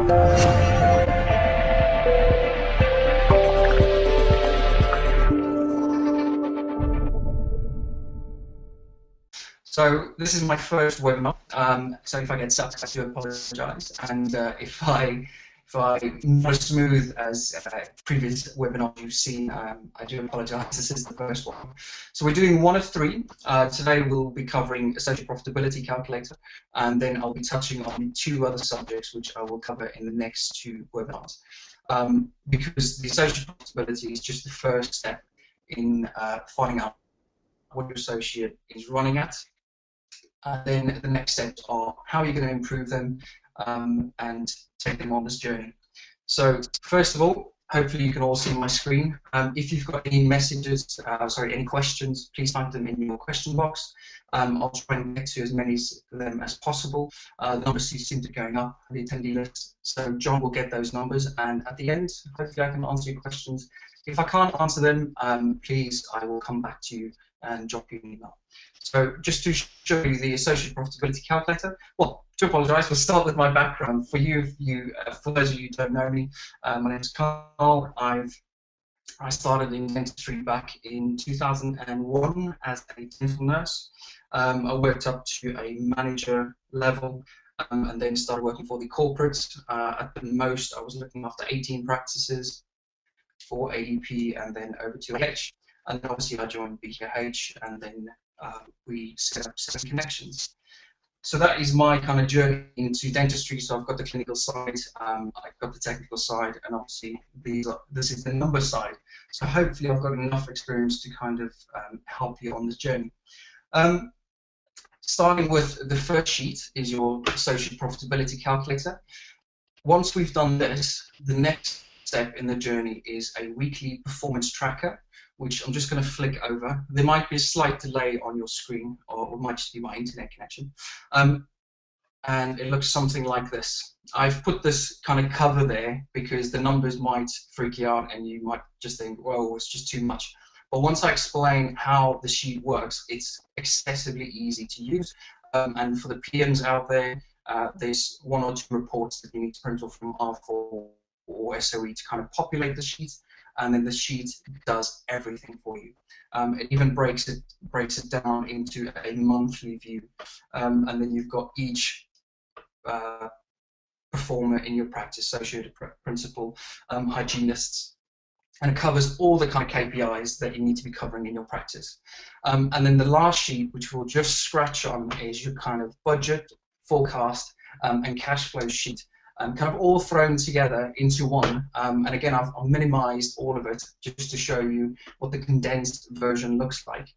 So this is my first webinar, so if I get stuck, I do apologise. And if I'm not as smooth as previous webinars you've seen, I do apologise. This is the first one. So we're doing one of three. Today we'll be covering Associate Profitability Calculator, and then I'll be touching on two other subjects which I will cover in the next two webinars. Because the Associate Profitability is just the first step in finding out what your associate is running at. Then the next steps are how you're going to improve them and take them on this journey. So first of all, hopefully you can all see my screen. If you've got any messages, any questions, please type them in your question box. I'll try and get to as many of them as possible. The numbers seem to be going up, the attendee list. So John will get those numbers, and at the end, hopefully I can answer your questions. If I can't answer them, please, I will come back to you and drop you an email. So just to show you the Associate Profitability Calculator, well, to apologise, we'll start with my background. For those of you who don't know me, my name is Karl. I started in dentistry back in 2001 as a dental nurse. I worked up to a manager level and then started working for the corporates. At the most, I was looking after 18 practices for ADP and then over to H. And then obviously I joined BKH, and then we set up 7connections. So that is my kind of journey into dentistry. So I've got the clinical side, I've got the technical side, and obviously this is the number side. So hopefully I've got enough experience to kind of help you on this journey. Starting with the first sheet is your Associate Profitability Calculator. Once we've done this, the next step in the journey is a weekly performance tracker, which I'm just going to flick over. There might be a slight delay on your screen, or it might just be my internet connection. And it looks something like this. I've put this kind of cover there because the numbers might freak you out and you might just think, well, it's just too much. But once I explain how the sheet works, it's excessively easy to use. And for the PMs out there, there's one or two reports that you need to print off from R4 or SOE to kind of populate the sheet. And then the sheet does everything for you. It even breaks it down into a monthly view, and then you've got each performer in your practice, associated principal, hygienists, and it covers all the kind of KPIs that you need to be covering in your practice. And then the last sheet, which we'll just scratch on, is your kind of budget, forecast, and cash flow sheet. Kind of all thrown together into one, and again I've minimized all of it just to show you what the condensed version looks like.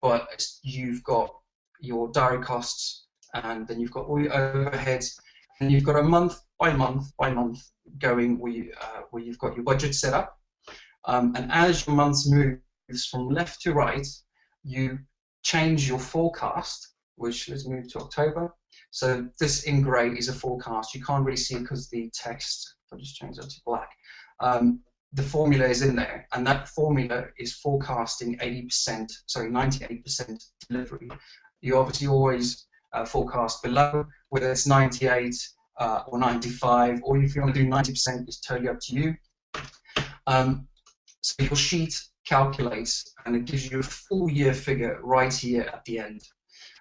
But you've got your direct costs, and then you've got all your overheads, and you've got a month by month going where you've got your budget set up, and as your months moves from left to right, you change your forecast, which, let's move to October. So this in grey is a forecast. You can't really see it because the text, I'll just change that to black. The formula is in there, and that formula is forecasting 98% delivery. You obviously always forecast below, whether it's 98 or 95, or if you want to do 90%, it's totally up to you. So your sheet calculates, and it gives you a full year figure right here at the end.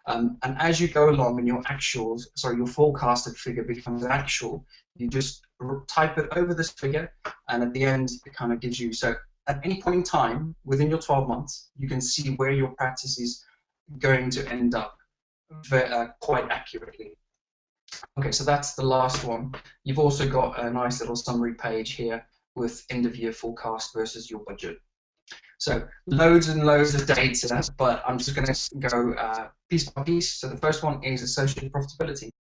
And as you go along and your forecasted figure becomes actual, you just type it over this figure, and at the end it kind of gives you, so at any point in time within your 12 months, you can see where your practice is going to end up quite accurately. Okay, so that's the last one. You've also got a nice little summary page here with end of year forecast versus your budget. So loads and loads of data, but I'm just going to go piece by piece. So the first one is associate profitability.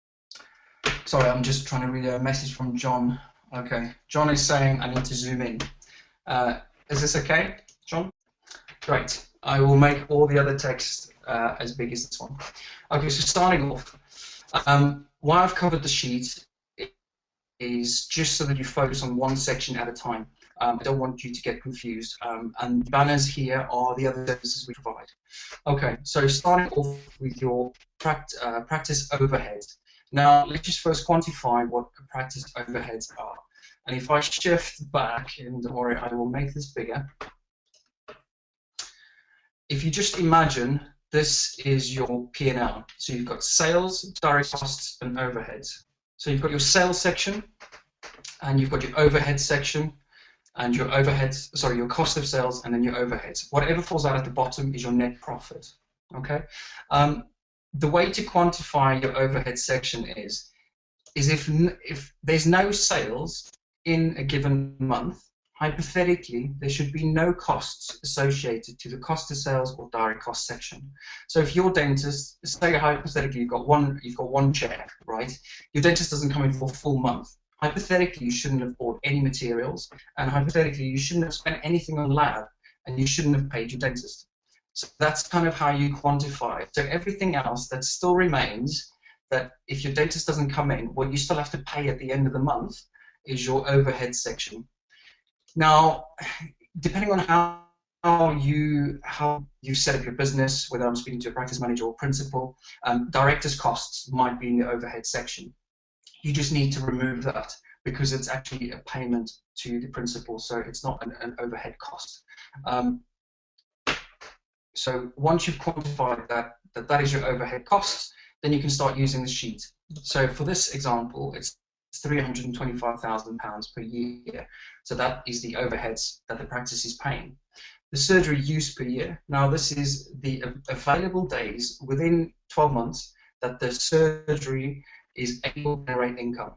Sorry, I'm just trying to read a message from John. Okay, John is saying I need to zoom in. Is this okay, John? Great. I will make all the other text as big as this one. Okay, so starting off, why I've covered the sheet is just so that you focus on one section at a time. I don't want you to get confused. And banners here are the other services we provide. Okay, so starting off with your practice overhead. Now, let's just first quantify what the practice overheads are. And if I shift back, and don't worry, I will make this bigger. If you just imagine this is your P&L. So you've got sales, direct costs, and overheads. So you've got your sales section, and you've got your overhead section, and your overheads, sorry, your cost of sales, and then your overheads. Whatever falls out at the bottom is your net profit. Okay. The way to quantify your overhead section is if there's no sales in a given month, hypothetically, there should be no costs associated to the cost of sales or direct cost section. So if your dentist, say hypothetically you've got one check, right? Your dentist doesn't come in for a full month. Hypothetically, you shouldn't have bought any materials, and hypothetically, you shouldn't have spent anything on lab, and you shouldn't have paid your dentist. So that's kind of how you quantify it. So everything else that still remains, that if your dentist doesn't come in, what you still have to pay at the end of the month is your overhead section. Now, depending on how you set up your business, whether I'm speaking to a practice manager or principal, director's costs might be in the overhead section. You just need to remove that because it's actually a payment to the principal, so it's not an overhead cost. So once you've quantified that is your overhead costs, then you can start using the sheet. So for this example, it's £325,000 per year. So that is the overheads that the practice is paying. The surgery use per year. Now this is the available days within 12 months that the surgery is able to generate income.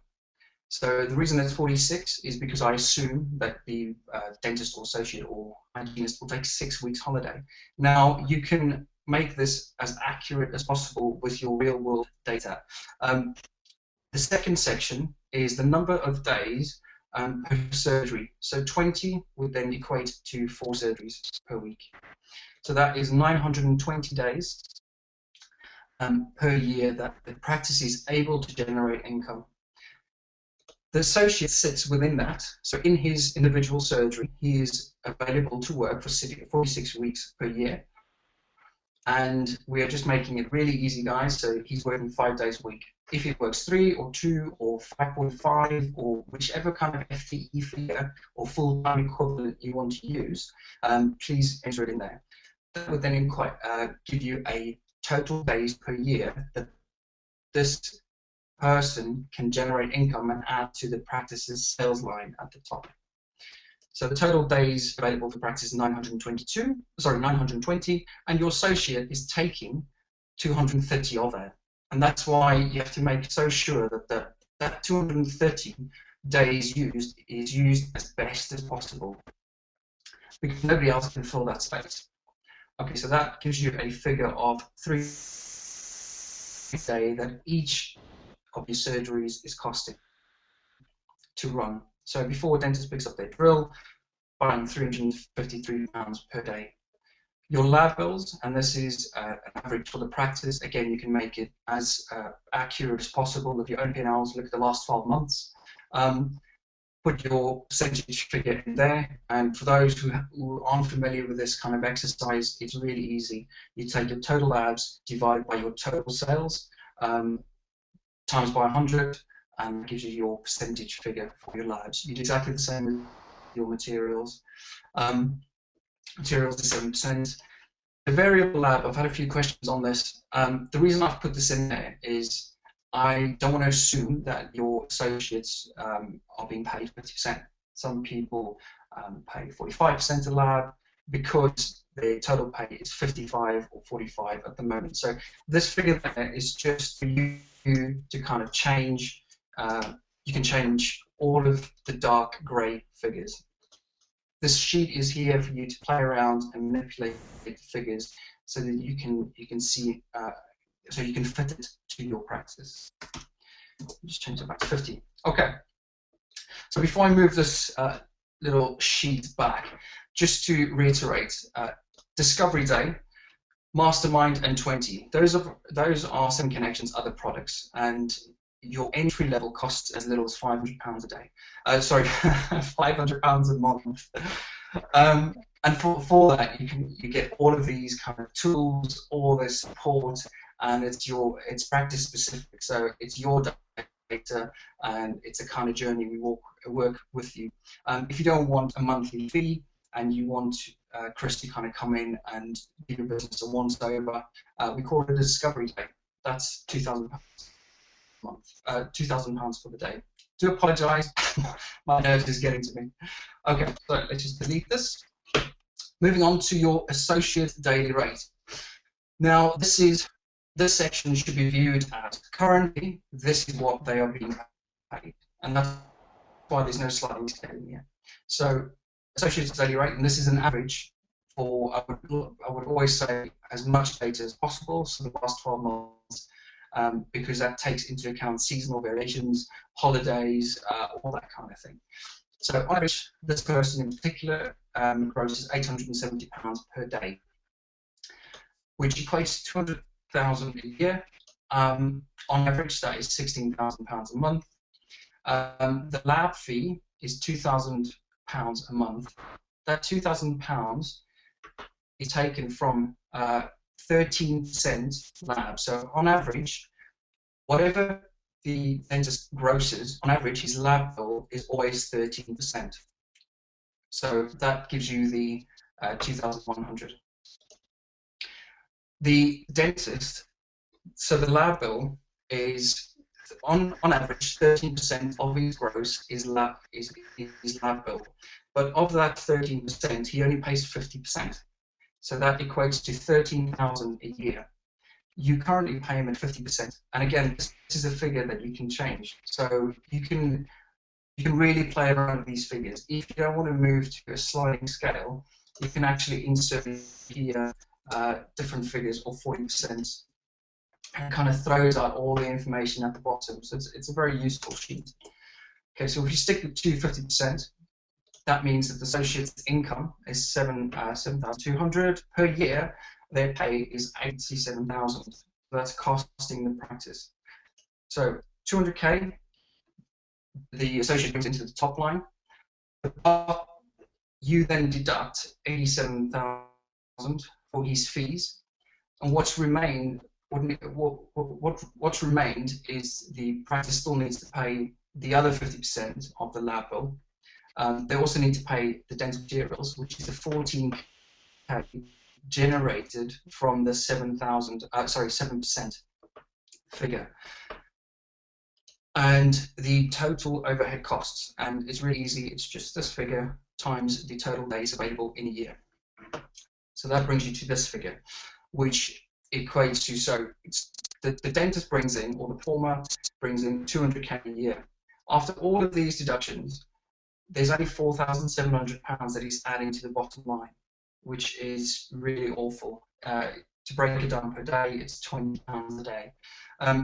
So the reason that's 46 is because I assume that the dentist or associate or hygienist will take 6 weeks holiday. Now you can make this as accurate as possible with your real world data. The second section is the number of days per surgery. So 20 would then equate to 4 surgeries per week. So that is 920 days per year that the practice is able to generate income. The associate sits within that. So in his individual surgery, he is available to work for 46 weeks per year. And we are just making it really easy, guys. So he's working 5 days a week. If he works 3 or 2 or 5.5 or whichever kind of FTE figure or full-time equivalent you want to use, please enter it in there. That would then give you a total days per year that this person can generate income and add to the practice's sales line at the top. So the total days available for practice is 920, and your associate is taking 230 of that. And that's why you have to make so sure that that 230 days used is used as best as possible, because nobody else can fill that space. Okay, so that gives you a figure of 3 days that each of your surgeries is costing to run. So before a dentist picks up their drill, buying £353 per day. Your lab bills, and this is an average for the practice. Again, you can make it as accurate as possible with your own P&Ls. Look at the last 12 months. Put your percentage figure in there, and for those who aren't familiar with this kind of exercise, it's really easy. You take your total labs divided by your total sales, times by 100, and it gives you your percentage figure for your labs. You do exactly the same with your materials. Materials is 7%. The variable lab, I've had a few questions on this. The reason I've put this in there is I don't want to assume that your associates are being paid 50%. Some people pay 45% of lab because their total pay is 55 or 45 at the moment. So this figure there is just for you to kind of change. You can change all of the dark grey figures. This sheet is here for you to play around and manipulate the figures so that you can see, so you can fit it to your practice. Just change it back to 50. Okay. So before I move this little sheet back, just to reiterate, Discovery Day, Mastermind, and 20. Those are 7connections other products, and your entry level costs as little as £500 a day. Sorry, £500 a month. And for that, you get all of these kind of tools, all this support, and it's practice specific. So it's your data, and it's a kind of journey we work with you. If you don't want a monthly fee and you want Chris to kind of come in and give your business a once over, we call it a discovery day. That's £2,000 a month, £2,000 for the day. Do apologise, my nerves is getting to me. Okay, so let's just delete this. Moving on to your associate daily rate. Now, this section should be viewed as currently, this is what they are being paid, and that's why there's no sliding scale here. So, associate daily rate, and this is an average for, I would always say, as much data as possible, so the last 12 months, because that takes into account seasonal variations, holidays, all that kind of thing. So on average, this person in particular grosses £870 per day, which equates to £200,000 a year. On average, that is £16,000 a month. The lab fee is £2,000 a month. That £2,000 is taken from 13% lab. So on average, whatever the dentist grosses, on average, his lab bill is always 13%. So that gives you the 2,100. The dentist, so the lab bill is on average 13% of his gross is lab bill, but of that 13%, he only pays 50%. So that equates to $13,000 a year. You currently pay him at 50%, and again, this is a figure that you can change. So you can really play around with these figures. If you don't want to move to a sliding scale, you can actually insert here different figures or 40%, and kind of throws out all the information at the bottom. So it's a very useful sheet. Okay, so if you stick to 50%, that means that the associate's income is $7,200 per year. Their pay is $87,000. So that's costing the practice. So 200K, the associate brings into the top line. But you then deduct $87,000 for his fees, and what's remained is the practice still needs to pay the other 50% of the lab bill. They also need to pay the dental materials, which is the 14K generated from the 7% figure, and the total overhead costs. And it's really easy. It's just this figure times the total days available in a year. So that brings you to this figure, which equates to, so it's the dentist brings in, or the performer brings in 200K a year. After all of these deductions, there's only £4,700 that he's adding to the bottom line, which is really awful. To break it down per day, it's £20 a day.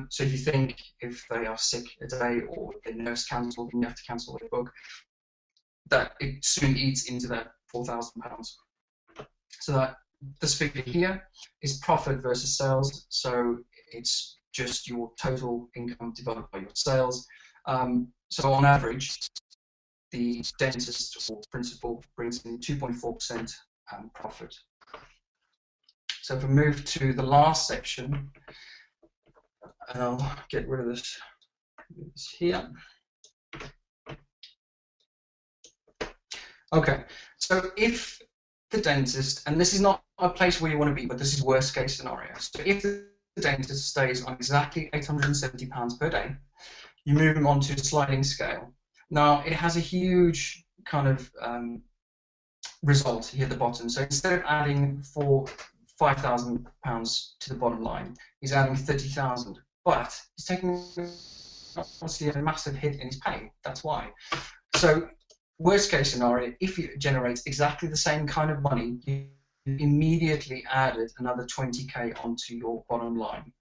So if you think if they are sick a day or their nurse cancelled and you have to cancel their book, that it soon eats into that £4,000. So that this figure here is profit versus sales. So it's just your total income divided by your sales. So on average, the dentist or principal brings in 2.4% profit. So if we move to the last section, and I'll get rid of this here. Okay, so if the dentist, and this is not a place where you want to be, but this is worst case scenario. So if the dentist stays on exactly £870 per day, you move him onto a sliding scale. Now, it has a huge kind of result here at the bottom. So instead of adding £5,000 to the bottom line, he's adding 30,000. But he's taking obviously a massive hit in his pay. That's why. So worst case scenario, if it generates exactly the same kind of money, you immediately added another 20K onto your bottom line.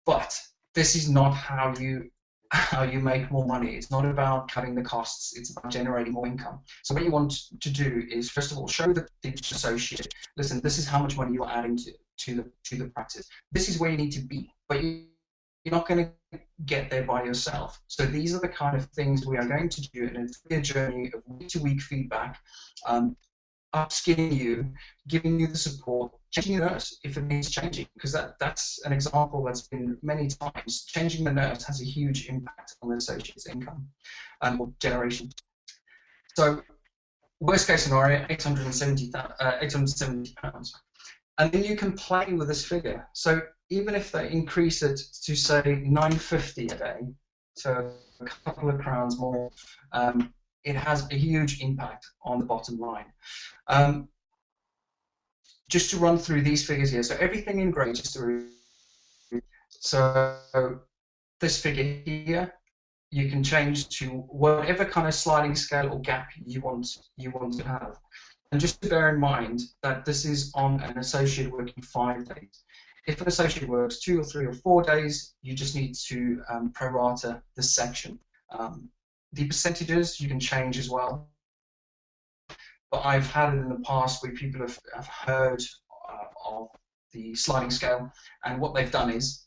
But this is not how you make more money. It's not about cutting the costs. It's about generating more income. So what you want to do is, first of all, show the associate, listen, this is how much money you're adding to the practice. This is where you need to be, but you're not going to get there by yourself. So these are the kind of things we are going to do in a journey of week-to-week feedback. upskilling you, giving you the support, changing the nurse if it needs changing, because that's an example that's been many times. Changing the nurse has a huge impact on the associate's income or generation. So worst case scenario, £870. And then you can play with this figure. So even if they increase it to say £950 a day, so a couple of crowns more, it has a huge impact on the bottom line. Just to run through these figures here, so everything in grey, just to so this figure here, you can change to whatever kind of sliding scale or gap you want to have. And just to bear in mind that this is on an associate working 5 days. If an associate works 2 or 3 or 4 days, you just need to prorata this section. The percentages you can change as well. But I've had it in the past where people have heard of the sliding scale, and what they've done is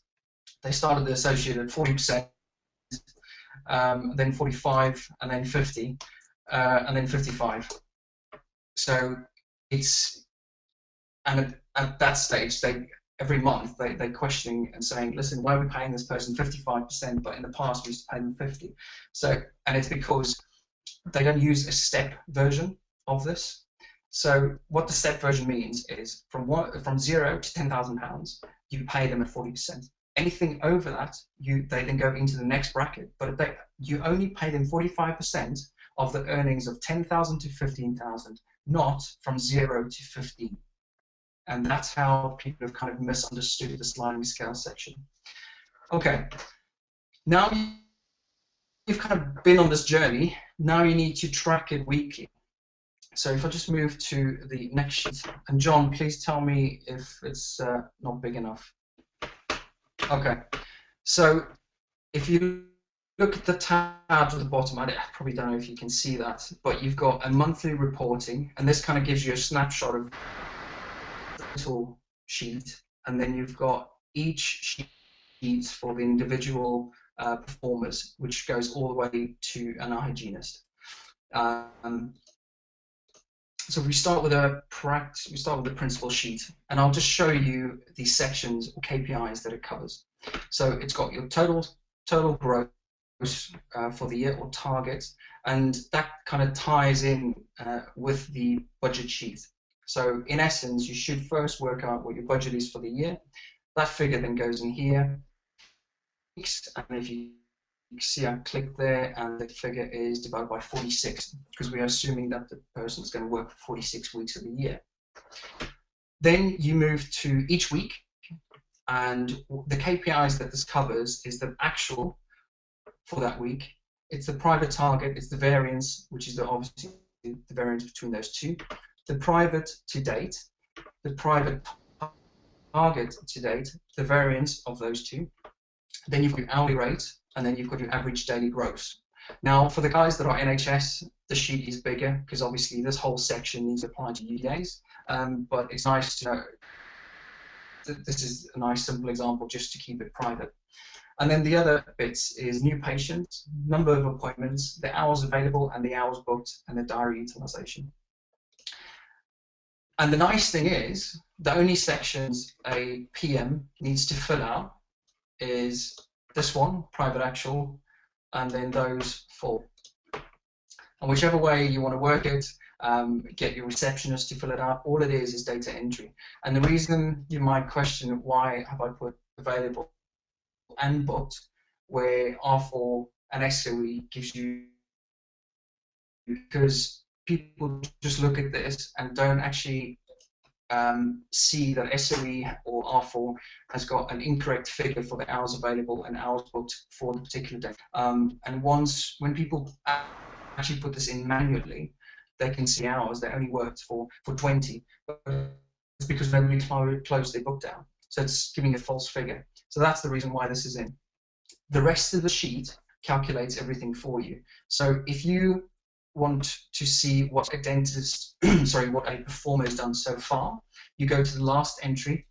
they started the associate at 40%, then 45, and then 50, and then 55. So it's, and at that stage, every month they're questioning and saying, listen, why are we paying this person 55%, but in the past we used to pay them 50? So, and it's because they don't use a step version of this. So what the step version means is from £0 to £10,000, you pay them at 40%. Anything over that, they then go into the next bracket, but you only pay them 45% of the earnings of 10,000 to 15,000, not from 0 to 15. And that's how people have kind of misunderstood the sliding scale section. Okay, now you've kind of been on this journey. Now you need to track it weekly. So if I just move to the next sheet, and John, please tell me if it's not big enough. Okay, so if you look at the tabs at the bottom, I probably don't know if you can see that, but you've got a monthly reporting, and this kind of gives you a snapshot of the total sheet, and then you've got each sheet for the individual performers, which goes all the way to an hygienist. So we start with the principal sheet, and I'll just show you the sections or KPIs that it covers. So it's got your total growth for the year or targets, and that kind of ties in with the budget sheet. So in essence, you should first work out what your budget is for the year. That figure then goes in here, and if you see, I click there, and the figure is divided by 46, because we are assuming that the person is going to work for 46 weeks of the year. Then you move to each week, and the KPIs that this covers is the actual for that week. It's the private target, it's the variance, which is obviously the variance between those two. The private to date, the private target to date, the variance of those two. Then you've got your hourly rate, and then you've got your average daily gross. Now, for the guys that are NHS, the sheet is bigger, because obviously this whole section needs to apply to UDAs, but it's nice to know that this is a nice simple example just to keep it private. And then the other bits is new patients, number of appointments, the hours available and the hours booked, and the diary utilization. And the nice thing is, the only sections a PM needs to fill out is this one, private actual, and then those four. And whichever way you want to work it, get your receptionist to fill it out, all it is data entry. And the reason you might question why have I put available and booked, where R4 and SOE gives you, because people just look at this and don't actually see that SOE or R4 has got an incorrect figure for the hours available and hours booked for the particular day. And when people actually put this in manually, they can see hours they only worked for 20, but it's because nobody closed their book down. So it's giving a false figure. So that's the reason why this is in. The rest of the sheet calculates everything for you. So if you want to see what a dentist, what a performer has done so far, you go to the last entry,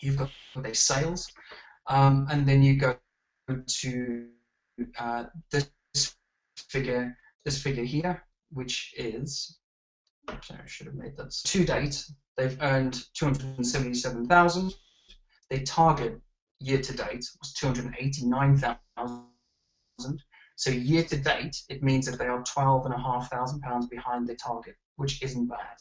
you've got their sales, and then you go to this figure here, which is sorry, I should have made that. To date, they've earned 277,000. Their target year to date was 289,000. So year to date, it means that they are £12,500 behind their target, which isn't bad.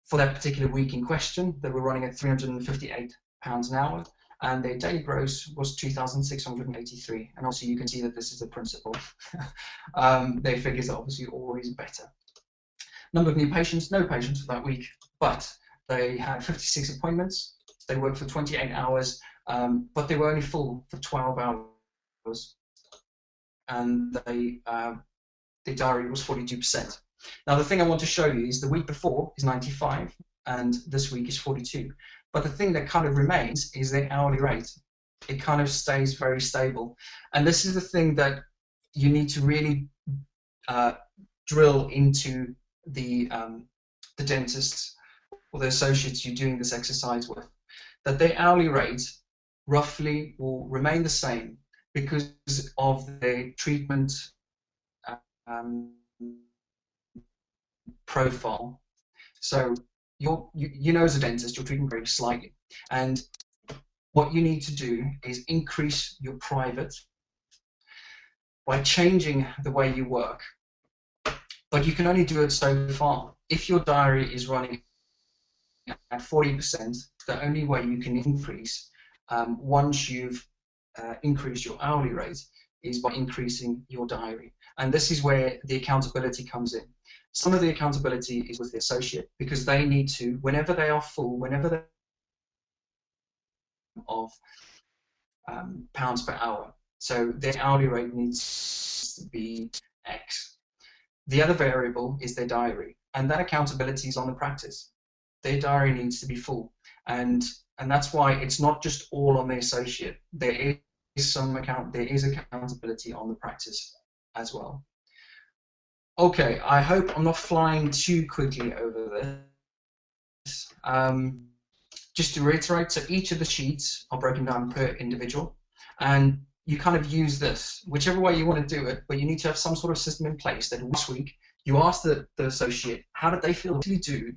For that particular week in question, they were running at £358 an hour, and their daily gross was 2,683. And also you can see that this is a principal. Their figures are obviously always better. Number of new patients, no patients for that week, but they had 56 appointments. They worked for 28 hours, but they were only full for 12 hours. And the diary was 42%. Now the thing I want to show you is the week before is 95 and this week is 42. But the thing that kind of remains is the hourly rate. It kind of stays very stable. And this is the thing that you need to really drill into the dentists or the associates you're doing this exercise with, that their hourly rate roughly will remain the same because of their treatment profile. So you know as a dentist, you're treating very slightly, and what you need to do is increase your private by changing the way you work. But you can only do it so far. If your diary is running at 40%, the only way you can increase once you've increased your hourly rate is by increasing your diary. And this is where the accountability comes in. Some of the accountability is with the associate, because they need to, whenever they are full, whenever they of pounds per hour. So their hourly rate needs to be X. The other variable is their diary, and that accountability is on the practice. Their diary needs to be full, and that's why it's not just all on the associate. There is accountability on the practice as well. Okay, I hope I'm not flying too quickly over this. Just to reiterate, so each of the sheets are broken down per individual, and you kind of use this, whichever way you want to do it, but you need to have some sort of system in place that this week you ask the associate, how did they feel to do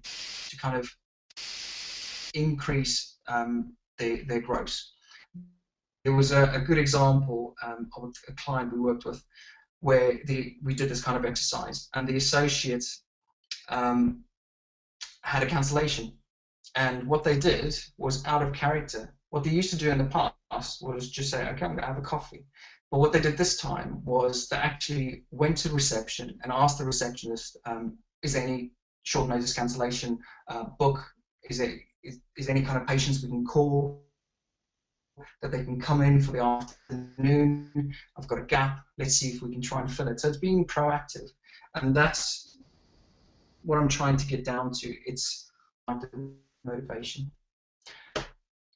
to kind of increase their gross. There was a good example of a client we worked with where we did this kind of exercise, and the associate had a cancellation. And what they did was out of character. What they used to do in the past was just say, okay, I'm going to have a coffee. But what they did this time was they actually went to reception and asked the receptionist, is there any short notice cancellation book? Is there any kind of patients we can call that they can come in for the afternoon? I've got a gap. Let's see if we can try and fill it. So it's being proactive. And that's what I'm trying to get down to. It's motivation.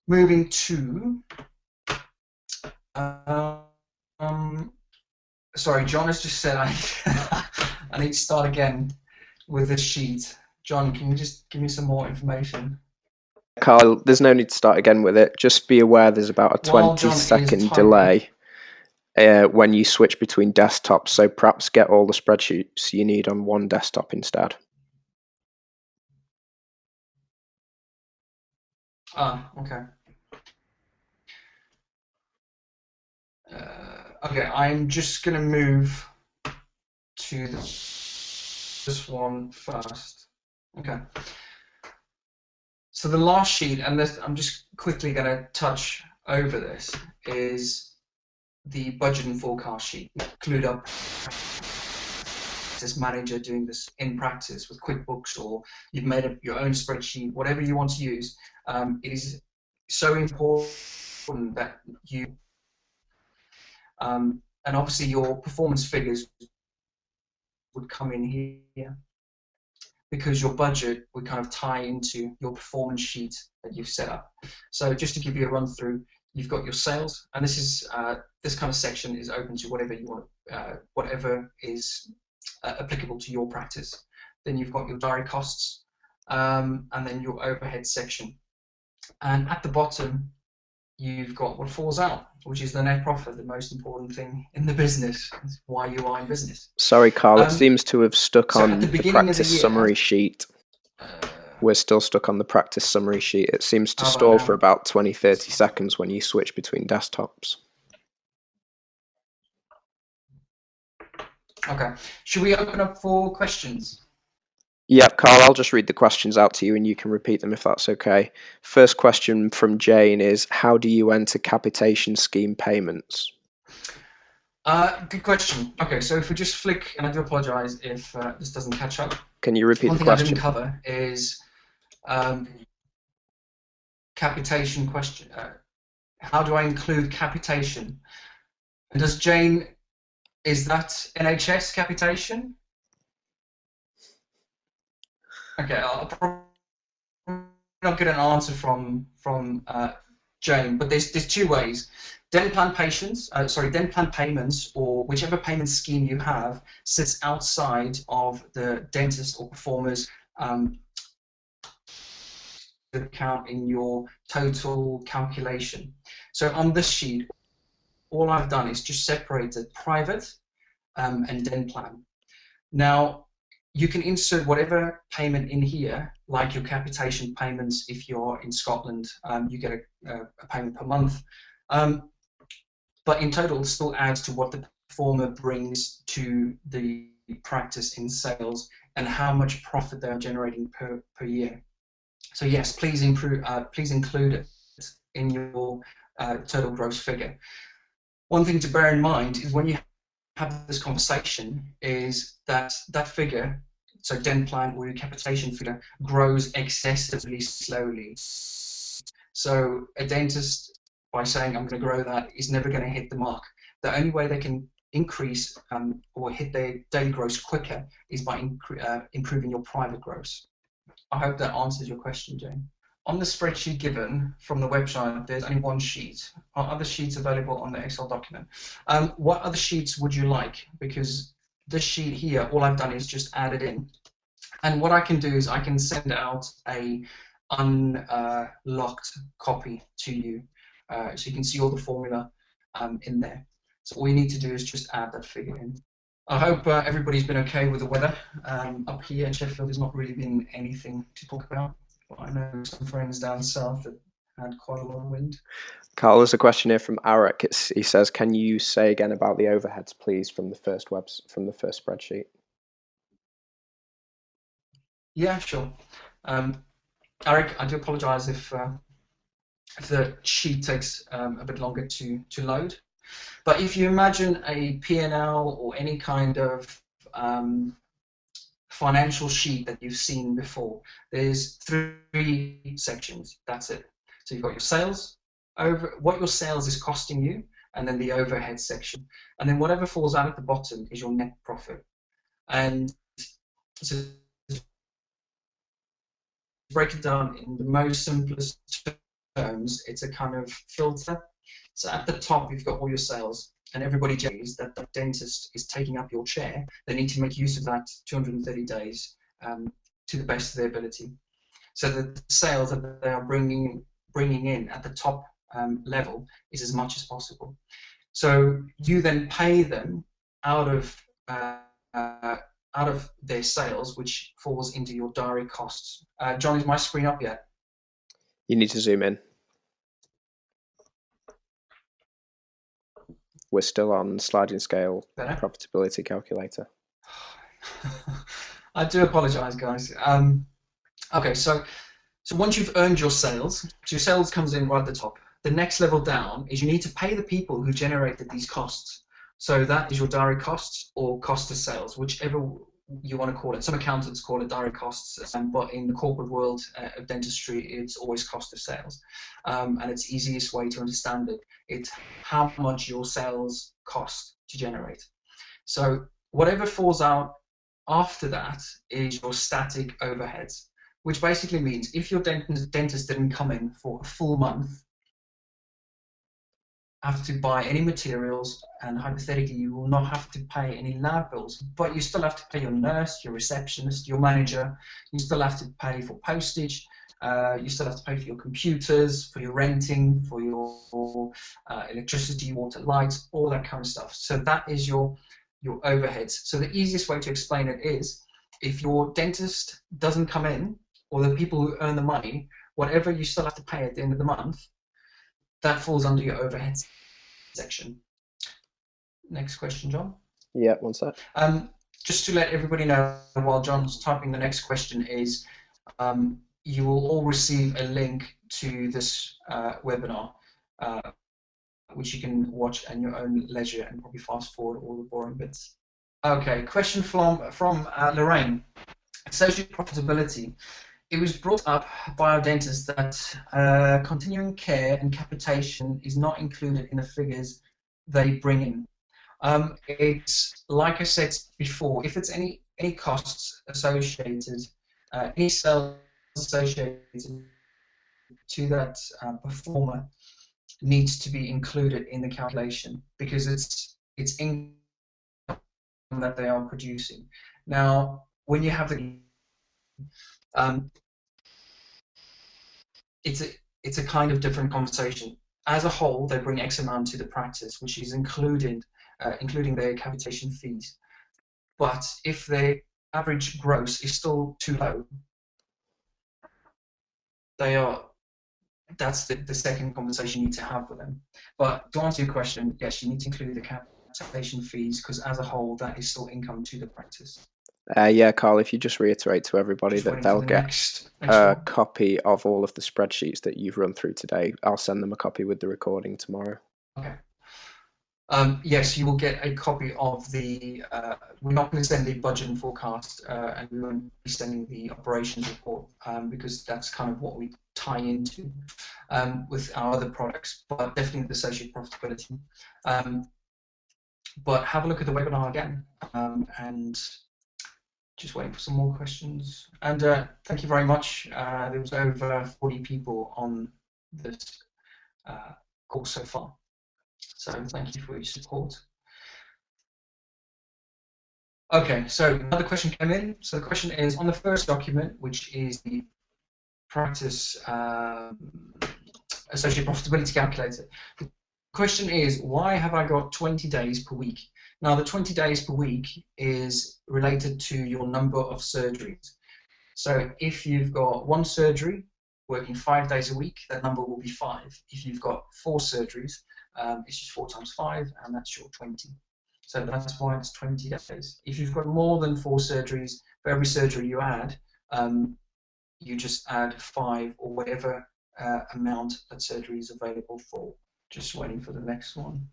Moving to, sorry, John has just said I need to start again with this sheet. John, can you just give me some more information? Carl, there's no need to start again with it. Just be aware there's about a 20-second delay when you switch between desktops, so perhaps get all the spreadsheets you need on one desktop instead. Okay. Okay, I'm just going to move to this one first. Okay. So the last sheet, and this, I'm just quickly going to touch over this, is the budget and forecast sheet. You clued up this manager doing this in practice with QuickBooks, or you've made up your own spreadsheet, whatever you want to use. It is so important that you, and obviously your performance figures would come in here, because your budget would kind of tie into your performance sheet that you've set up. So just to give you a run through, you've got your sales, and this is this kind of section is open to whatever you want, whatever is applicable to your practice. Then you've got your direct costs, and then your overhead section. And at the bottom, you've got what falls out. which is the net profit, the most important thing in the business. It's why you are in business. Sorry, Karl, it seems to have stuck so on at the the beginning of the practice year, summary sheet. We're still stuck on the practice summary sheet. It seems to How stall about for now? about 20-30 seconds when you switch between desktops. Okay. Should we open up for questions? Yep, Karl, I'll just read the questions out to you and you can repeat them if that's okay. First question from Jane is, how do you enter capitation scheme payments? Good question. Okay, so if we just flick, and I do apologize if this doesn't catch up. Can you repeat One the thing I question? didn't cover is capitation question. How do I include capitation? And does Jane, is that NHS capitation? Okay, I'll probably not get an answer from Jane, but there's two ways. Den plan payments, or whichever payment scheme you have, sits outside of the dentist or performer's account in your total calculation. So on this sheet, all I've done is just separated private and den plan. Now, you can insert whatever payment in here, like your capitation payments. If you're in Scotland, you get a payment per month. But in total, it still adds to what the performer brings to the practice in sales and how much profit they're generating per year. So yes, please include it in your total gross figure. One thing to bear in mind is when you have this conversation is that figure, so den plan or your capitation figure, grows excessively slowly. So a dentist, by saying I'm going to grow that, is never going to hit the mark. The only way they can increase or hit their daily gross quicker is by improving your private gross. I hope that answers your question, Jane. On the spreadsheet given from the website, there's only one sheet. Are other sheets available on the Excel document? What other sheets would you like? Because this sheet here, all I've done is just add it in. And what I can do is I can send out a unlocked copy to you, so you can see all the formula in there. So all you need to do is just add that figure in. I hope everybody's been okay with the weather. Up here in Sheffield, there's not really been anything to talk about. But I know some friends down south that had quite a lot of wind. Karl, there's a question here from Arik. He says, "Can you say again about the overheads, please, from the first spreadsheet?" Yeah, sure. Arik, I do apologise if the sheet takes a bit longer to load. But if you imagine a P&L or any kind of financial sheet that you've seen before, there's 3 sections. That's it. So you've got your sales, what your sales is costing you, and then the overhead section. And then whatever falls out at the bottom is your net profit. And so to break it down in the most simplest terms, it's a kind of filter. So at the top, you've got all your sales, and everybody knows that the dentist is taking up your chair. They need to make use of that 230 days to the best of their ability. So the sales that they are bringing in at the top level is as much as possible. So you then pay them out of their sales, which falls into your direct costs. John, is my screen up yet? You need to zoom in. We're still on sliding scale profitability calculator. I do apologize, guys. Okay, so once you've earned your sales, so your sales comes in right at the top. The next level down is you need to pay the people who generated these costs. So that is your direct costs or cost of sales, whichever you want to call it. Some accountants call it direct costs, but in the corporate world of dentistry, it's always cost of sales. And it's the easiest way to understand it. It's how much your sales cost to generate. So whatever falls out after that is your static overheads, which basically means if your dentist didn't come in for a full month, have to buy any materials, and hypothetically you will not have to pay any lab bills, but you still have to pay your nurse, your receptionist, your manager. You still have to pay for postage, You still have to pay for your computers, for your renting, for your electricity, water, lights, all that kind of stuff. So that is your overheads. So the easiest way to explain it is, if your dentist doesn't come in, or the people who earn the money, whatever you still have to pay at the end of the month, that falls under your overheads section. Next question, John. Yeah, one sec. Just to let everybody know, while John's typing, the next question is, you will all receive a link to this webinar, which you can watch at your own leisure and probably fast forward all the boring bits. Okay, question from Lorraine. Associate profitability. It was brought up by our dentist that continuing care and capitation is not included in the figures they bring in. It's like I said before, if it's any costs associated, any sales associated to that performer needs to be included in the calculation, because it's income that they are producing. Now, when you have the it's a kind of different conversation. As a whole, they bring X amount to the practice, which is including their capitation fees. But if their average gross is still too low, that's the second conversation you need to have with them. But to answer your question, yes, you need to include the capitation fees, because as a whole, that is still income to the practice. Yeah, Carl, if you just reiterate to everybody that they'll get next a copy of all of the spreadsheets that you've run through today. I'll send them a copy with the recording tomorrow. Okay. Yes, you will get a copy of the, we're not going to send the budget and forecast, and we won't be sending the operations report, because that's kind of what we tie into with our other products, but definitely the associate profitability. But have a look at the webinar again, and just waiting for some more questions. And thank you very much. There was over 40 people on this course so far. So thank you for your support. Okay, so another question came in. So the question is, on the first document, which is the practice associate profitability calculator, the question is, why have I got 20 days per week? Now, the 20 days per week is related to your number of surgeries. So if you've got one surgery working 5 days a week, that number will be 5. If you've got 4 surgeries, it's just 4 times 5, and that's your 20. So that's why it's 20 days. If you've got more than 4 surgeries, for every surgery you add, you just add 5 or whatever amount that surgery is available for. Just waiting for the next one.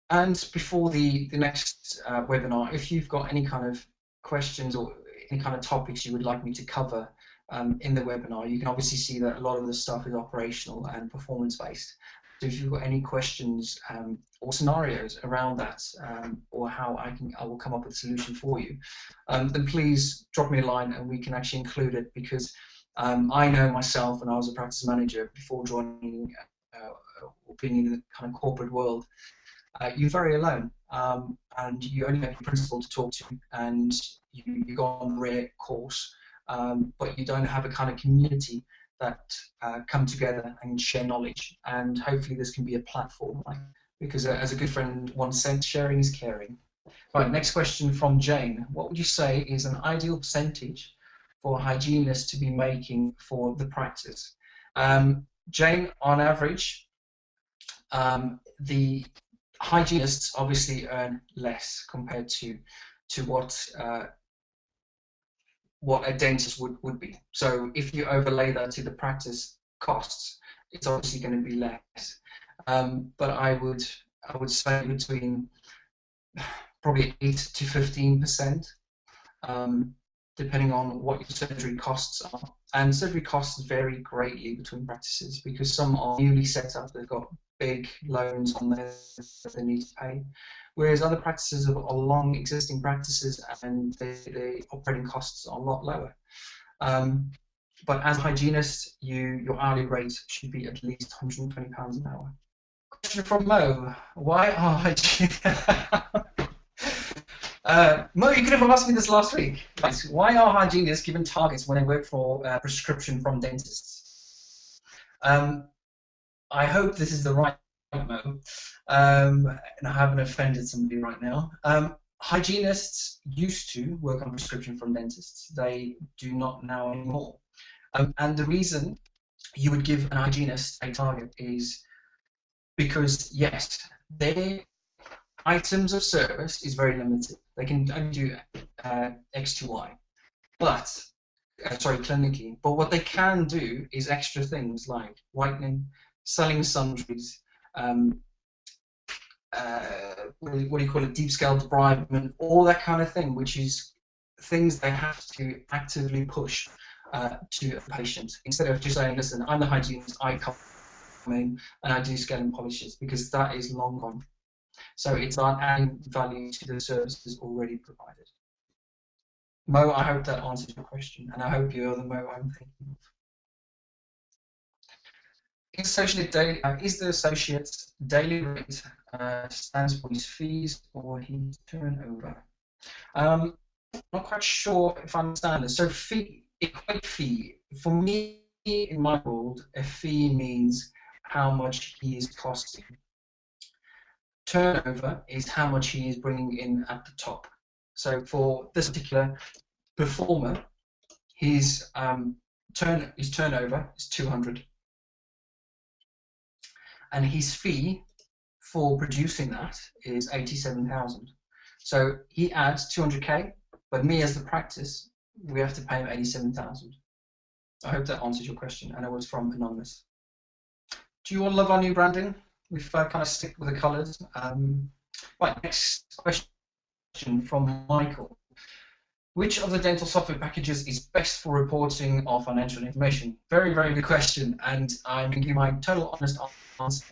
And before the next webinar, if you've got any kind of questions or any kind of topics you would like me to cover in the webinar, you can obviously see that a lot of the stuff is operational and performance-based. So if you've got any questions or scenarios around that, or how I will come up with a solution for you, then please drop me a line and we can actually include it, because I know myself, when I was a practice manager before joining or being in the kind of corporate world, you're very alone, and you only have your principal to talk to, and you go on the rare course, but you don't have a kind of community that come together and share knowledge. And hopefully this can be a platform, because as a good friend once said, sharing is caring. Right, next question from Jane. What would you say is an ideal percentage for a hygienist to be making for the practice? Jane, on average, the hygienists obviously earn less compared to what a dentist would be. So if you overlay that to the practice costs, it's obviously going to be less. But I would say between probably 8 to 15%, depending on what your surgery costs are. And surgery costs vary greatly between practices, because some are newly set up, they've got big loans on there that they need to pay, whereas other practices are long existing practices and the operating costs are a lot lower. But as a hygienist, your hourly rate should be at least £120 an hour. Question from Mo: why are hygienists Mo, you could have asked me this last week. Why are hygienists given targets when they work for prescription from dentists? I hope this is the right Mo, and I haven't offended somebody right now. Hygienists used to work on prescription from dentists. They do not now anymore. And the reason you would give an hygienist a target is because, yes, their items of service is very limited. They can only do X to Y, but sorry, clinically. But what they can do is extra things like whitening, selling sundries, what do you call it, deep scale debridement, all that kind of thing, which is things they have to actively push to a patient instead of just saying, listen, I'm the hygienist, I come in and I do scale and polishes, because that is long gone. So it's about adding value to the services already provided. Mo, I hope that answers your question, and I hope you're the Mo I'm thinking of. Is the associate's daily rate stands for his fees or his turnover? Not quite sure if I understand this. So equate fee. For me, in my world, a fee means how much he is costing. Turnover is how much he is bringing in at the top. So for this particular performer, his turnover is 200, and his fee for producing that is 87,000. So he adds 200k, but me as the practice, we have to pay him 87,000. I hope that answers your question, and it was from Anonymous. Do you all love our new branding? We've kind of stick with the colours. Right, next question from Michael. Which of the dental software packages is best for reporting of financial information? Very, very good question, and I'm going to give you my total honest answer.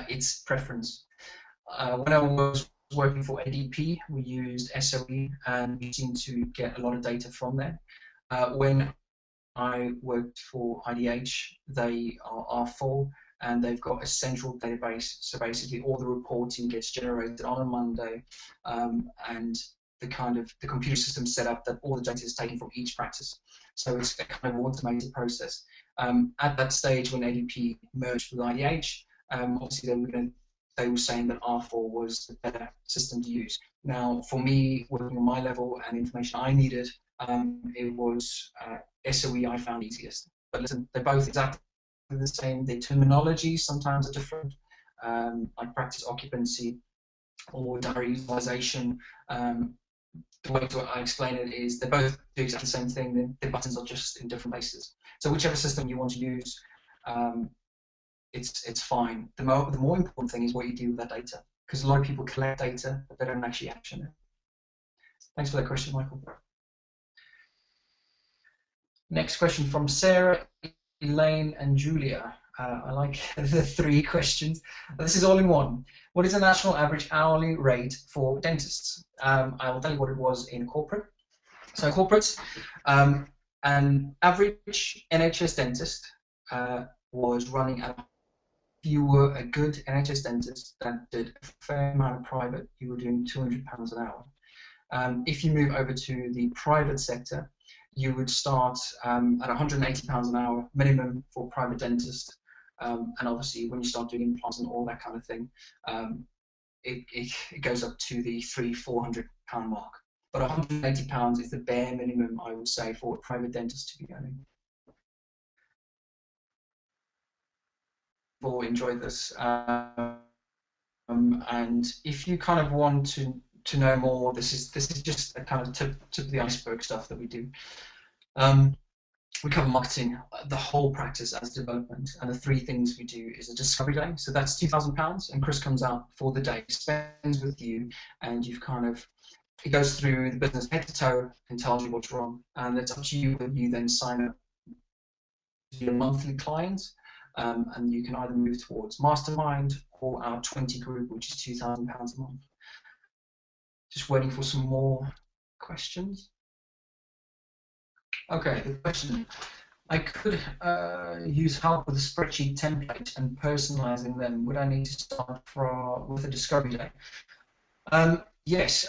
It's preference. When I was working for ADP, we used SOE, and we seemed to get a lot of data from there. When I worked for IDH, they are R4, and they've got a central database. So basically, all the reporting gets generated on a Monday, and the computer system set up that all the data is taken from each practice. So it's a kind of automated process. At that stage, when ADP merged with IDH, obviously they were saying that R4 was the better system to use. Now, for me, working on my level and information I needed, it was SOE I found easiest. But listen, they're both exactly the same. The terminology sometimes are different, like practice occupancy or diary utilization. The way I explain it is they both do exactly the same thing. The buttons are just in different places. So whichever system you want to use, it's fine. The more important thing is what you do with that data, because a lot of people collect data, but they don't actually action it. Thanks for that question, Michael. Next question from Sarah, Elaine, and Julia. I like the 3 questions. This is all in one. What is the national average hourly rate for dentists? I will tell you what it was in corporate. So corporates, an average NHS dentist was running at, if you were a good NHS dentist that did a fair amount of private, you were doing £200 an hour. If you move over to the private sector, you would start at £180 an hour minimum for private dentist, and obviously when you start doing implants and all that kind of thing, it goes up to the £300–400 mark. But £180 is the bare minimum, I would say, for a private dentist to be earning. Will enjoy this, and if you kind of want to know more, this is just a kind of tip of the iceberg stuff that we do. We cover marketing, the whole practice as development, and the 3 things we do is a discovery day. So that's £2,000, and Chris comes out for the day, spends with you, and you've kind of, it goes through the business head to toe and tells you what's wrong, and it's up to you when you then sign up to your monthly clients, and you can either move towards Mastermind or our 20 group, which is £2,000 a month. Just waiting for some more questions. Okay, the question. I could use help with a spreadsheet template and personalizing them. Would I need to start with a discovery day? Yes,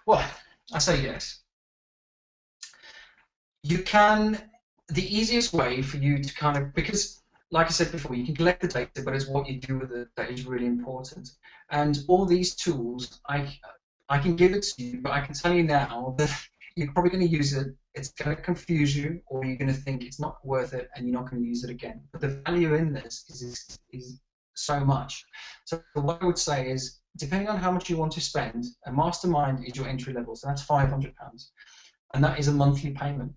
well, I say yes. You can, the easiest way for you to kind of, because like I said before, you can collect the data, but it's what you do with it that is really important. And all these tools, I can give it to you, but I can tell you now that you're probably going to use it, it's going to confuse you, or you're going to think it's not worth it, and you're not going to use it again. But the value in this is so much. So what I would say is, depending on how much you want to spend, a mastermind is your entry level, so that's £500. And that is a monthly payment.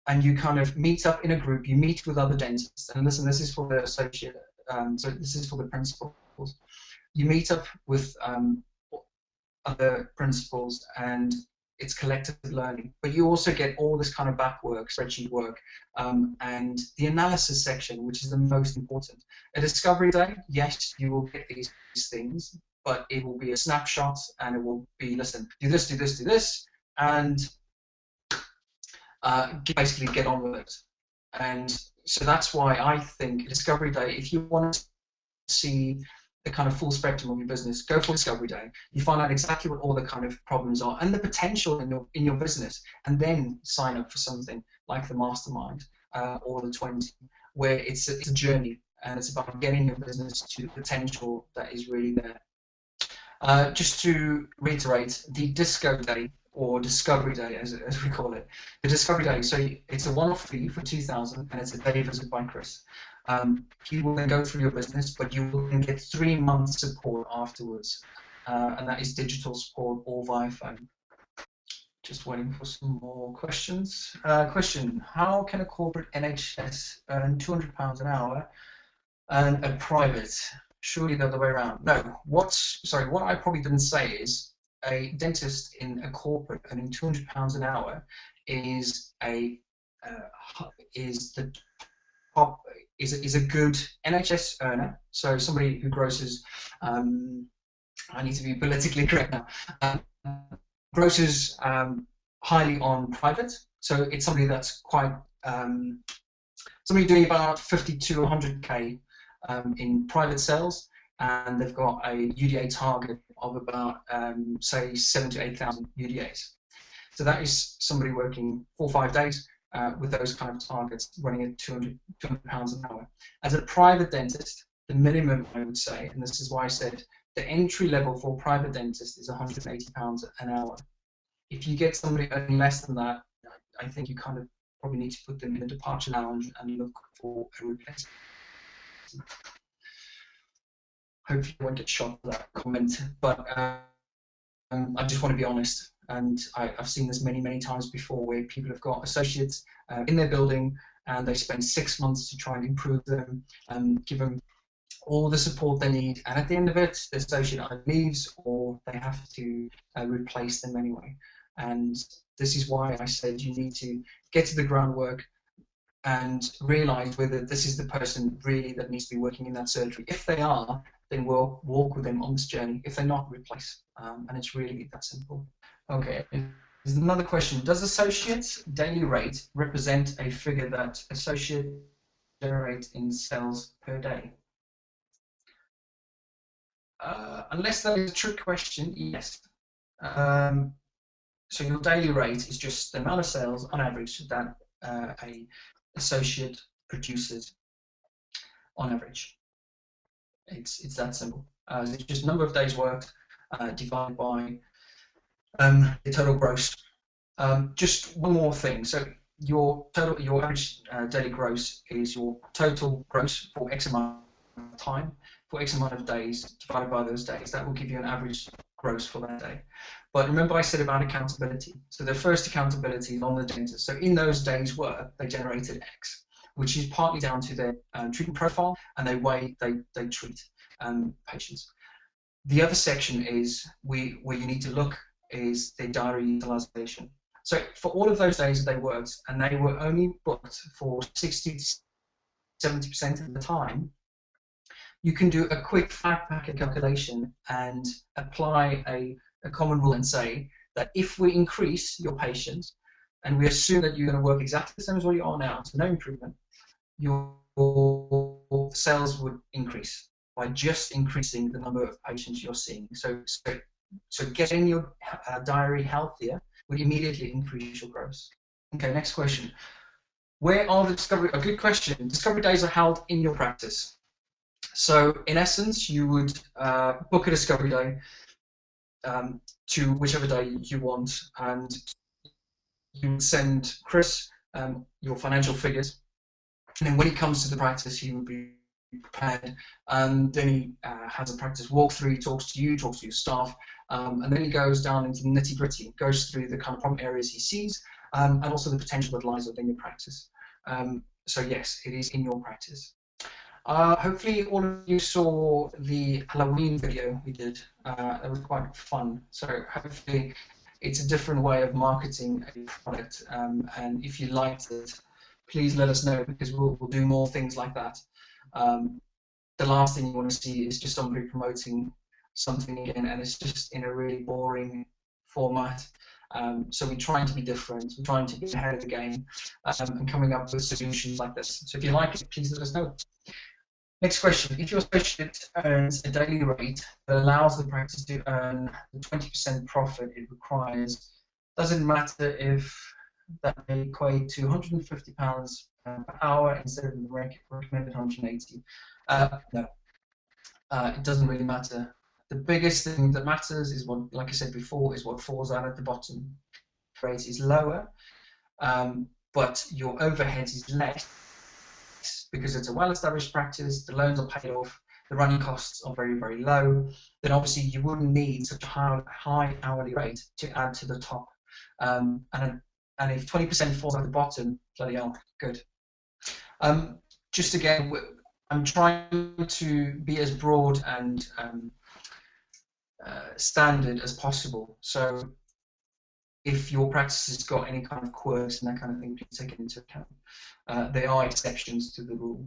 And you kind of meet up in a group, you meet with other dentists, and listen, this is for the associate, so this is for the principals. You meet up with other principals, and it's collective learning. But you also get all this kind of back work, spreadsheet work, and the analysis section, which is the most important. A discovery day, yes, you will get these things, but it will be a snapshot, and it will be, listen, do this, do this, do this, and basically get on with it. And so that's why I think Discovery Day, if you want to see the kind of full spectrum of your business, go for Discovery Day. You find out exactly what all the kind of problems are and the potential in your business, and then sign up for something like the Mastermind or the 20, where it's a journey, and it's about getting your business to the potential that is really there. Just to reiterate, the Disco Day, or Discovery Day as we call it, the Discovery Day, so it's a one-off fee for 2,000, and it's a day visit by Chris. He will then go through your business, but you will then get 3 months support afterwards, and that is digital support or via phone. Just waiting for some more questions. Question: how can a corporate NHS earn £200 an hour and a private? Surely the other way around. No. What I probably didn't say is a dentist in a corporate earning £200 an hour is a is a good NHS earner. So somebody who grosses, I need to be politically correct now, grosses highly on private. So it's somebody that's quite somebody doing about 50 to 100k in private sales, and they've got a UDA target of about say 7 to 8,000 UDAs. So that is somebody working 4 or 5 days with those kind of targets, running at £200 an hour. As a private dentist, the minimum I would say, and this is why I said the entry level for private dentist is £180 an hour. If you get somebody earning less than that, I think you kind of probably need to put them in a departure lounge and look for a replacement. Hopefully you won't get shot for that comment, but I just want to be honest, and I've seen this many times before, where people have got associates in their building, and they spend 6 months to try and improve them and give them all the support they need, and at the end of it, the associate either leaves or they have to replace them anyway. And this is why I said you need to get to the groundwork and realize whether this is the person really that needs to be working in that surgery. If they are, then we'll walk with them on this journey. If they're not, replace. And it's really that simple. Okay, there's another question. Does associates' daily rate represent a figure that associate generate in sales per day? Unless that is a trick question, yes. So your daily rate is just the amount of sales on average that a associate produces on average. It's that simple. It's just number of days worked divided by the total gross. Just one more thing. So your average daily gross is your total gross for X amount of time, for X amount of days divided by those days. That will give you an average gross for that day. But remember I said about accountability. So the first accountability is on the dentist. So in those days' work, they generated X, which is partly down to their treatment profile and the way they treat patients. The other section is where you need to look is the diary utilization. So for all of those days that they worked, and they were only booked for 60 to 70% of the time, you can do a quick fact packet calculation and apply a common rule and say that if we increase your patients and we assume that you're going to work exactly the same as what you are now, so no improvement, your sales would increase by just increasing the number of patients you're seeing. So So getting your diary healthier would immediately increase your gross. Okay, next question. Where are the discovery? A good question. Discovery days are held in your practice. So in essence, you would book a discovery day to whichever day you want, and you would send Chris your financial figures, and then when he comes to the practice, he would be prepared, and then he has a practice walkthrough, talks to you, talks to your staff, and then he goes down into the nitty-gritty, goes through the kind of problem areas he sees, and also the potential that lies within your practice. So yes, it is in your practice. Hopefully all of you saw the Halloween video we did. It was quite fun. So hopefully it's a different way of marketing a product, and if you liked it, please let us know, because we'll do more things like that. The last thing you want to see is just somebody promoting something again, and it's just in a really boring format. So we're trying to be different, we're trying to get ahead of the game, and coming up with solutions like this. So if you like it, please let us know. Next question. If your associate earns a daily rate that allows the practice to earn the 20% profit it requires, does it matter if that may equate to £150 per hour instead of the recommended 180? No, it doesn't really matter. The biggest thing that matters is what, like I said before, is what falls out at the bottom. The rate is lower, but your overhead is less because it's a well-established practice, the loans are paid off, the running costs are very, very low, then obviously you wouldn't need such a high hourly rate to add to the top. And if 20% falls at the bottom, bloody hell, good. Just again, I'm trying to be as broad and standard as possible. So if your practice has got any kind of quirks and that kind of thing, please take it into account. There are exceptions to the rule.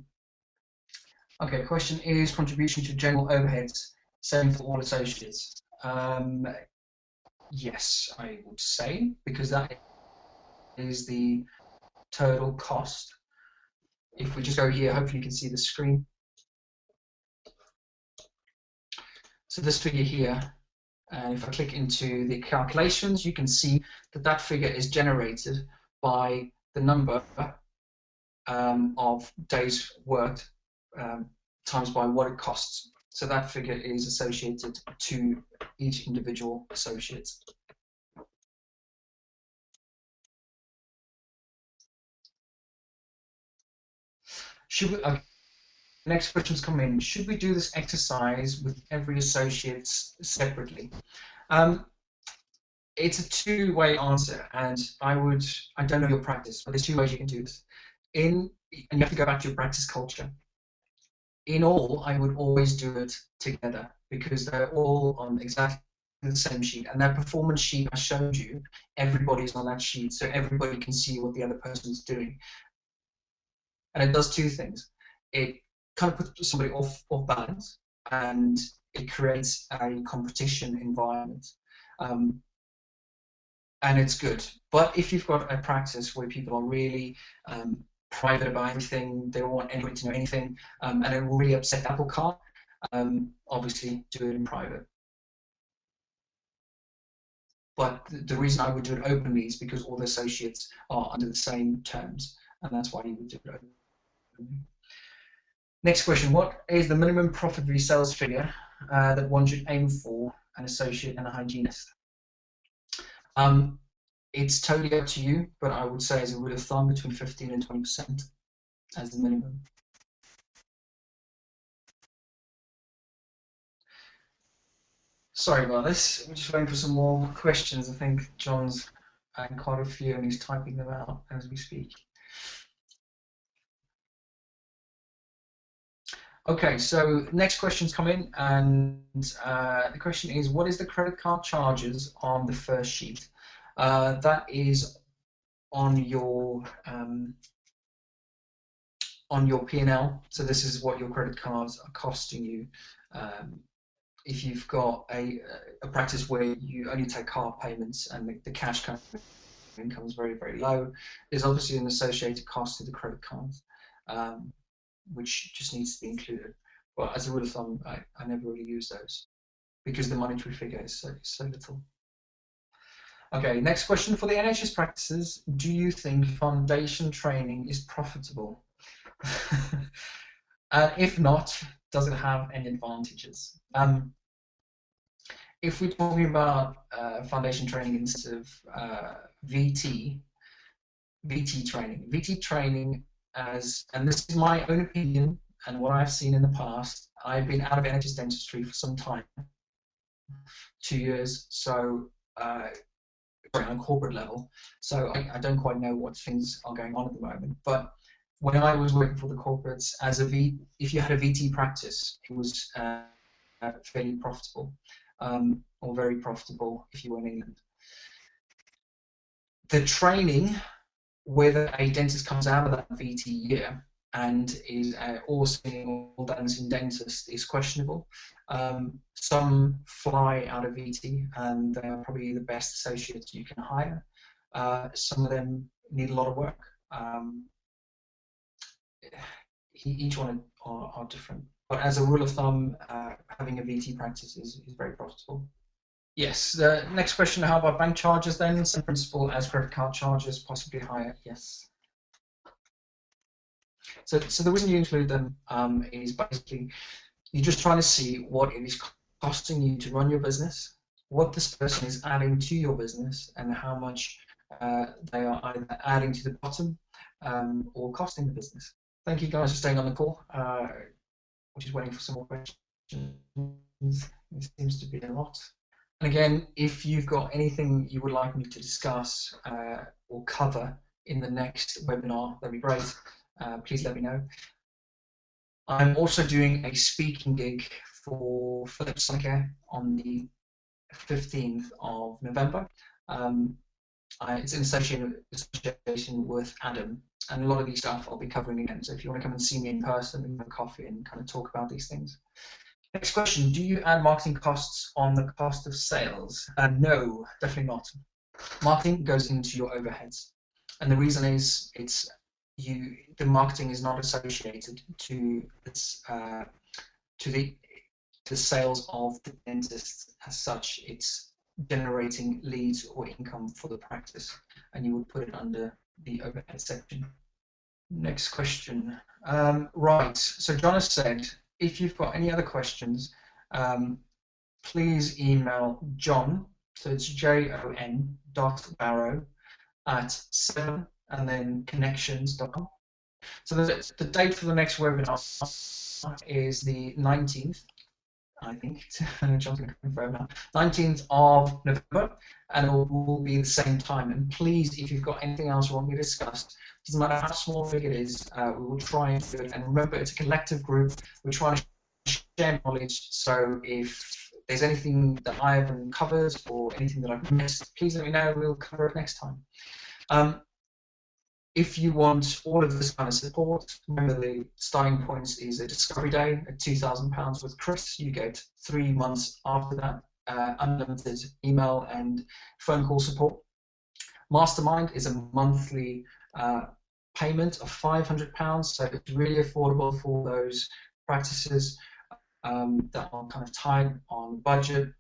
Okay, question is contribution to general overheads, same for all associates. Yes, I would say, because that is the total cost. If we just go here, hopefully you can see the screen. So this figure here, and if I click into the calculations, you can see that that figure is generated by the number of days worked times by what it costs. So that figure is associated to each individual associate. Should we, next questions come in. Should we do this exercise with every associate separately? It's a two-way answer, and I don't know your practice, but there's two ways you can do this. And you have to go back to your practice culture. In all, I would always do it together because they're all on exactly the same sheet, and that performance sheet I showed you, everybody's on that sheet, so everybody can see what the other person's doing. And it does two things. It kind of puts somebody off balance, and it creates a competition environment. And it's good. But if you've got a practice where people are really private about anything, they don't want anybody to know anything, and it will really upset the apple cart, obviously do it in private. But the reason I would do it openly is because all the associates are under the same terms, and that's why you would do it openly. Next question, what is the minimum profit sales figure that one should aim for an associate and a hygienist? It's totally up to you, but I would say as a rule of thumb between 15 and 20% as the minimum. Sorry about this. I'm just waiting for some more questions. I think John's had quite a few and he's typing them out as we speak. Okay, so next questions come in, and the question is, what is the credit card charges on the first sheet? That is on your P&L. So this is what your credit cards are costing you. If you've got a practice where you only take card payments and the cash kind of income is very, very low, there's obviously an associated cost to the credit cards, which just needs to be included. But as a rule of thumb, I never really use those. because the monetary figure is so little. Okay, next question for the NHS practices. Do you think foundation training is profitable? If not, does it have any advantages? If we're talking about foundation training instead of VT training and this is my own opinion and what I've seen in the past. I've been out of NHS dentistry for some time, 2 years, so on a corporate level, so I don't quite know what things are going on at the moment. But when I was working for the corporates, if you had a VT practice, it was fairly profitable, or very profitable if you were in England. The training, whether a dentist comes out of that VT year and is also an all-dancing dentist, is questionable. Some fly out of VT and they're probably the best associates you can hire. Some of them need a lot of work. Each one are different. But as a rule of thumb, having a VT practice is very profitable. Yes, the next question, how about bank charges then? Same principle as credit card charges, possibly higher, yes. So the reason you include them is basically you're just trying to see what it is costing you to run your business, what this person is adding to your business, and how much they are either adding to the bottom or costing the business. Thank you guys for staying on the call. We're just waiting for some more questions. It seems to be a lot. And again, if you've got anything you would like me to discuss or cover in the next webinar, that'd be great. Please let me know. I'm also doing a speaking gig for Philip Suncare on the 15th of November. It's in association with Adam, and a lot of these stuff I'll be covering again. So if you want to come and see me in person and have a coffee and kind of talk about these things. Next question, do you add marketing costs on the cost of sales? No, definitely not. Marketing goes into your overheads. And the reason is the marketing is not associated to the sales of the dentist as such. It's generating leads or income for the practice, and you would put it under the overhead section. Next question. Right, so John has said, if you've got any other questions, please email John, so it's jon.barrow@7 and then connections.com. So the date for the next webinar is the 19th, I think. John's going to confirm now. 19th of November, and it will be the same time. And please, if you've got anything else you want me to discuss, doesn't matter how small it is, we will try and do it. And remember, it's a collective group. We're trying to share knowledge. So if there's anything that I haven't covered or anything that I've missed, please let me know. We'll cover it next time. If you want all of this kind of support, remember the starting points is a discovery day at £2,000 with Chris. You get 3 months after that, unlimited email and phone call support. Mastermind is a monthly payment of £500, so it's really affordable for those practices that are kind of tight on budget.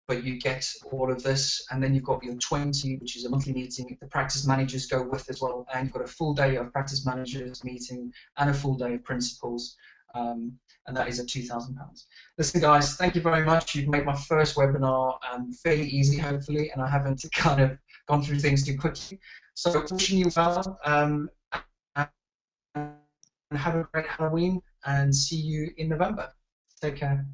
But you get all of this, and then you've got your 20, which is a monthly meeting. The practice managers go with as well, and you've got a full day of practice managers meeting and a full day of principals, and that is at £2,000. Listen, guys, thank you very much. You've made my first webinar fairly easy, hopefully, and I haven't kind of gone through things too quickly. So wishing you well, and have a great Halloween, and see you in November. Take care.